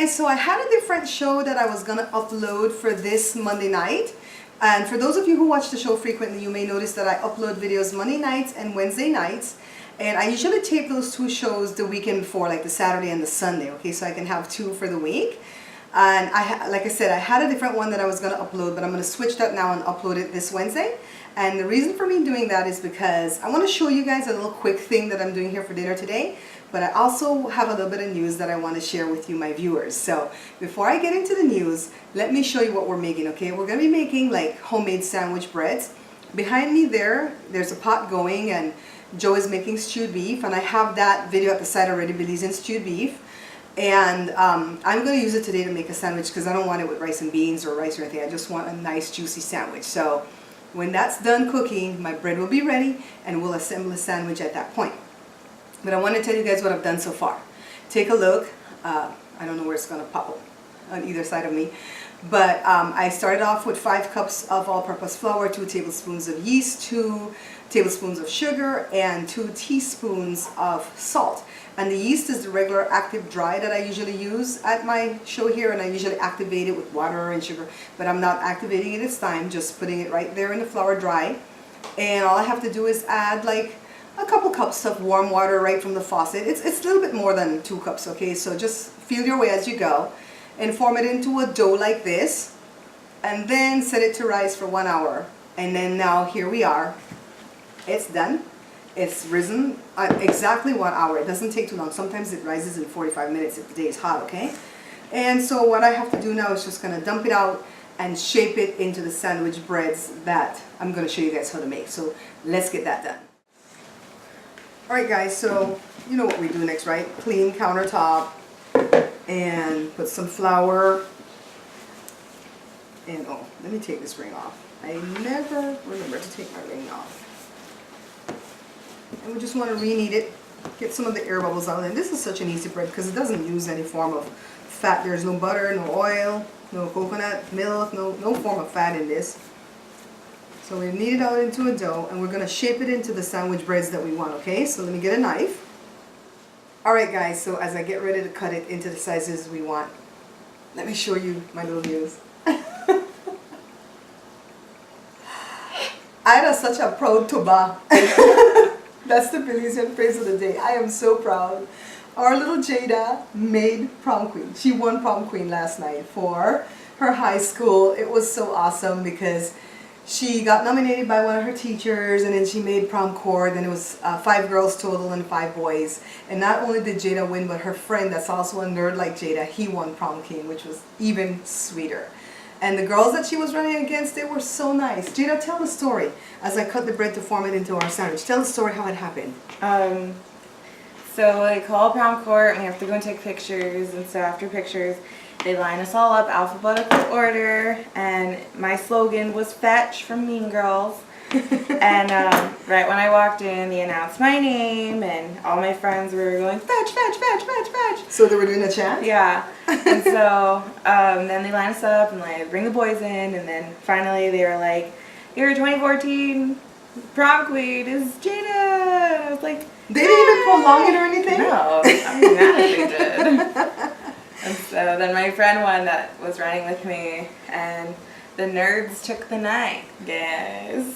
guys, so I had a different show that I was gonna upload for this Monday night. And for those of you who watch the show frequently, you may notice that I upload videos Monday nights and Wednesday nights. And I usually tape those two shows the weekend before, like the Saturday and the Sunday, okay? So I can have two for the week. And like I said, I had a different one that I was gonna upload, but I'm gonna switch that now and upload it this Wednesday. And the reason for me doing that is because I want to show you guys a little quick thing that I'm doing here for dinner today. But I also have a little bit of news that I want to share with you, my viewers. So before I get into the news, let me show you what we're making, okay? We're going to be making like homemade sandwich breads. Behind me there's a pot going, and Joe is making stewed beef. And I have that video at the side already, Belizean stewed beef. And I'm going to use it today to make a sandwich because I don't want it with rice and beans or rice or anything. I just want a nice juicy sandwich. So when that's done cooking, my bread will be ready and we'll assemble a sandwich at that point. But I want to tell you guys what I've done so far. Take a look. I don't know where it's going to pop up on either side of me. But I started off with 5 cups of all-purpose flour, 2 tablespoons of yeast, 2 tablespoons of sugar, and 2 teaspoons of salt. And the yeast is the regular active dry that I usually use at my show here, and I usually activate it with water and sugar, but I'm not activating it this time, just putting it right there in the flour dry. And all I have to do is add like a couple cups of warm water right from the faucet. It's a little bit more than 2 cups, okay? So just feel your way as you go and form it into a dough like this, and then set it to rise for 1 hour. And then now here we are. It's done. It's risen exactly 1 hour. It doesn't take too long. Sometimes it rises in 45 minutes if the day is hot, okay? And so what I have to do now is just going to dump it out and shape it into the sandwich breads that I'm going to show you guys how to make. So let's get that done. Alright guys, so you know what we do next, right? Clean countertop and put some flour. And oh, let me take this ring off. I never remember to take my ring off. And we just want to reknead it, get some of the air bubbles out. And this is such an easy bread because it doesn't use any form of fat. There's no butter, no oil, no coconut milk, no form of fat in this. So we knead it out into a dough, and we're going to shape it into the sandwich breads that we want, okay? So let me get a knife. Alright guys, so as I get ready to cut it into the sizes we want, let me show you my little news. I had such a proud tuba. That's the Belizean phrase of the day. I am so proud. Our little Jada made prom queen. She won prom queen last night for her high school. It was so awesome because she got nominated by one of her teachers, and then she made prom court, and it was 5 girls total and 5 boys. And not only did Jada win, but her friend that's also a nerd like Jada, he won prom king, which was even sweeter. And the girls that she was running against, they were so nice. Jada, tell the story as I cut the bread to form it into our sandwich. Tell the story how it happened. So they call prom court, and we have to go and take pictures. And so after pictures, they line us all up alphabetical order. And my slogan was "Fetch" from Mean Girls. And right when I walked in, they announced my name, and all my friends were going, "Fetch, fetch, fetch, fetch, fetch." So they were doing a chant? Yeah. And so then they line us up and like bring the boys in, and then finally they were like, "Your 2014 prom queen is Jada." And I was like, they didn't even prolong it or anything? No, I'm mad if they did. And so then my friend won that was running with me, and the nerds took the night, guys.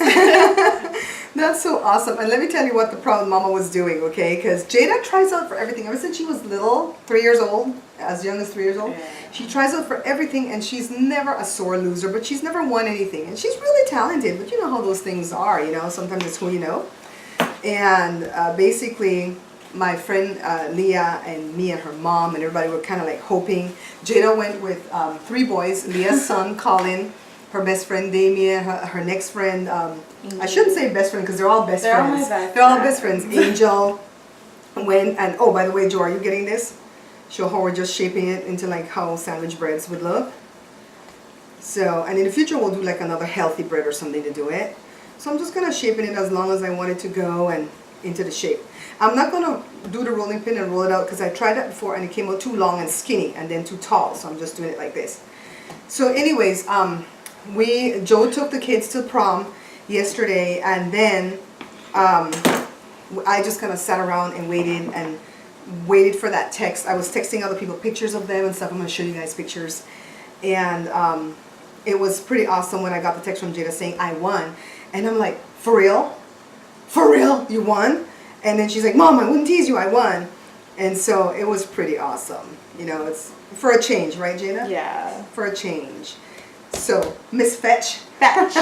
That's so awesome. And let me tell you what the proud mama was doing, okay? Because Jada tries out for everything. Ever since she was little, 3 years old, as young as 3 years old, she tries out for everything, and she's never a sore loser, but she's never won anything. And she's really talented, but you know how those things are, you know? Sometimes it's who you know. And basically, my friend Leah and me and her mom and everybody were kind of like hoping. Jada went with 3 boys, Leah's son, Colin, her best friend Damien, her next friend, I shouldn't say best friend because they're all best friends. They're all best friends. Angel went, and oh, by the way, Joe, are you getting this? Show how we're just shaping it into like how sandwich breads would look. So, and in the future we'll do like another healthy bread or something to do it. So I'm just going to shape it as long as I want it to go and into the shape. I'm not going to do the rolling pin and roll it out because I tried that before and it came out too long and skinny and then too tall. So I'm just doing it like this. So anyways, Joe took the kids to prom yesterday, and then I just kind of sat around and waited, and waited for that text. I was texting other people pictures of them and stuff. I'm going to show you guys pictures. And it was pretty awesome when I got the text from Jada saying I won. And I'm like, for real? For real? You won? And then she's like, Mom, I wouldn't tease you, I won. And so it was pretty awesome. You know, it's for a change, right, Jada? Yeah. For a change. So, Miss Fetch. Fetch.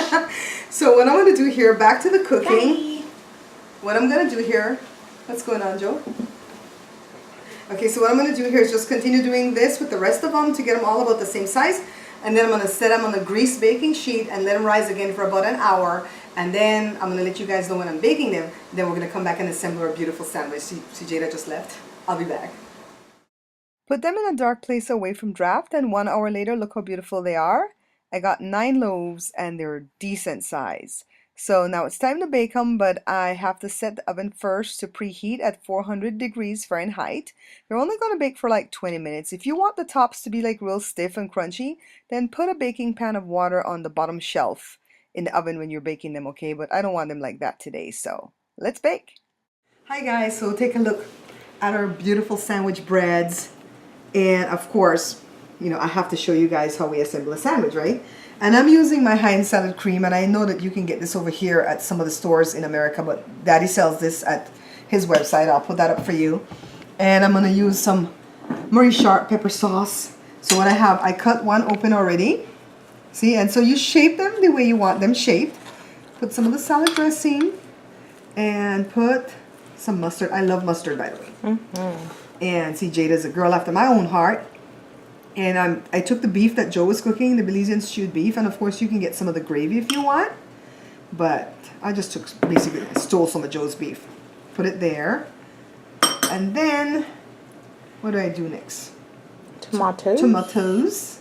So what I'm going to do here, back to the cooking. Bye. What I'm going to do here, what's going on, Joe? Okay, so what I'm going to do here is just continue doing this with the rest of them to get them all about the same size. And then I'm going to set them on a grease baking sheet and let them rise again for about an hour. And then I'm going to let you guys know when I'm baking them. Then we're going to come back and assemble our beautiful sandwich. See, Jada just left. I'll be back. Put them in a dark place away from draft, and 1 hour later, look how beautiful they are. I got 9 loaves and they're decent size. So now it's time to bake them, but I have to set the oven first to preheat at 400 degrees Fahrenheit. They're only going to bake for like 20 minutes. If you want the tops to be like real stiff and crunchy, then put a baking pan of water on the bottom shelf in the oven when you're baking them, okay? But I don't want them like that today, so let's bake. Hi guys, so take a look at our beautiful sandwich breads. And of course, you know, I have to show you guys how we assemble a sandwich, right? And I'm using my Heinz salad cream, and I know that you can get this over here at some of the stores in America, but Daddy sells this at his website. I'll put that up for you. And I'm going to use some Murray Sharp pepper sauce. So what I have, I cut one open already. See, and so you shape them the way you want them shaped. Put some of the salad dressing and put some mustard. I love mustard, by the way. Mm-hmm. And see, Jada's a girl after my own heart. And I took the beef that Joe was cooking, the Belizean stewed beef, and of course you can get some of the gravy if you want. But I just basically stole some of Joe's beef. Put it there. And then, what do I do next? Tomatoes. Tomatoes.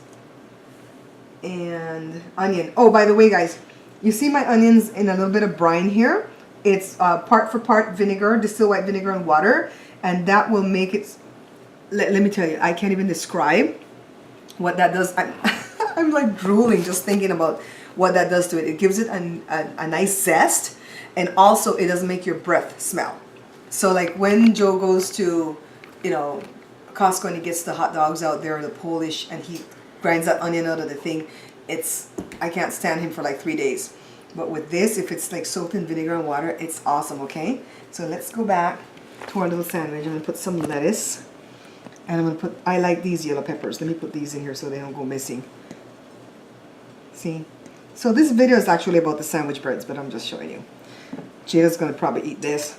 And onion. Oh, by the way, guys, you see my onions in a little bit of brine here? It's part for part vinegar, distilled white vinegar and water. And that will make it, let me tell you, I can't even describe what that does. I'm like drooling just thinking about what that does to it. It gives it a nice zest, and also it doesn't make your breath smell. So like when Joe goes to, you know, Costco and he gets the hot dogs out there, the Polish, and he grinds that onion out of the thing, I can't stand him for like 3 days. But with this, if it's like soaked in vinegar and water, it's awesome, okay? So let's go back to our little sandwich. I'm gonna put some lettuce. And I'm going to put, I like these yellow peppers. Let me put these in here so they don't go missing. See? So this video is actually about the sandwich breads, but I'm just showing you. Jada's going to probably eat this.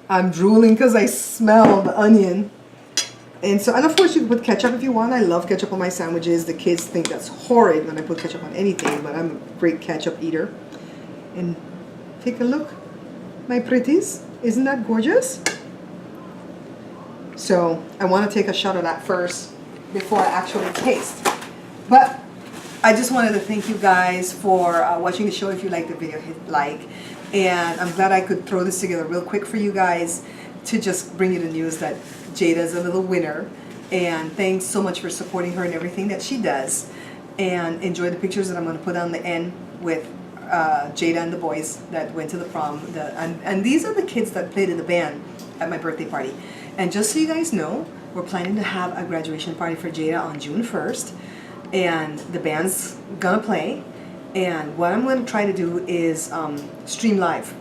I'm drooling because I smell the onion. And of course you can put ketchup if you want. I love ketchup on my sandwiches. The kids think that's horrid when I put ketchup on anything, but I'm a great ketchup eater. And take a look, my pretties. Isn't that gorgeous? So I want to take a shot of that first before I actually taste. But I just wanted to thank you guys for watching the show. If you like the video, hit like. And I'm glad I could throw this together real quick for you guys to just bring you the news that Jada's a little winner. And thanks so much for supporting her and everything that she does. And enjoy the pictures that I'm going to put on the end with Jada and the boys that went to the prom. And these are the kids that played in the band at my birthday party. And just so you guys know, we're planning to have a graduation party for Jada on June 1st. And the band's gonna play. And what I'm gonna try to do is stream live.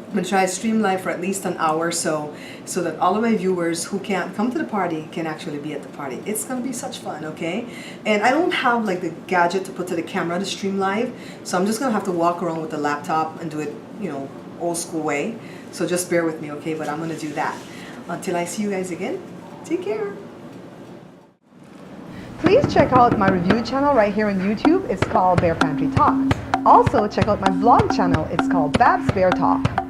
I'm gonna try to stream live for at least an hour so that all of my viewers who can't come to the party can actually be at the party. It's gonna be such fun, okay? And I don't have like the gadget to put to the camera to stream live, so I'm just gonna have to walk around with the laptop and do it, you know, old school way. So just bear with me, okay? But I'm gonna do that. Until I see you guys again, take care. Please check out my review channel right here on YouTube. It's called Bear Pantry Talk. Also check out my vlog channel. It's called Babs Bear Talk.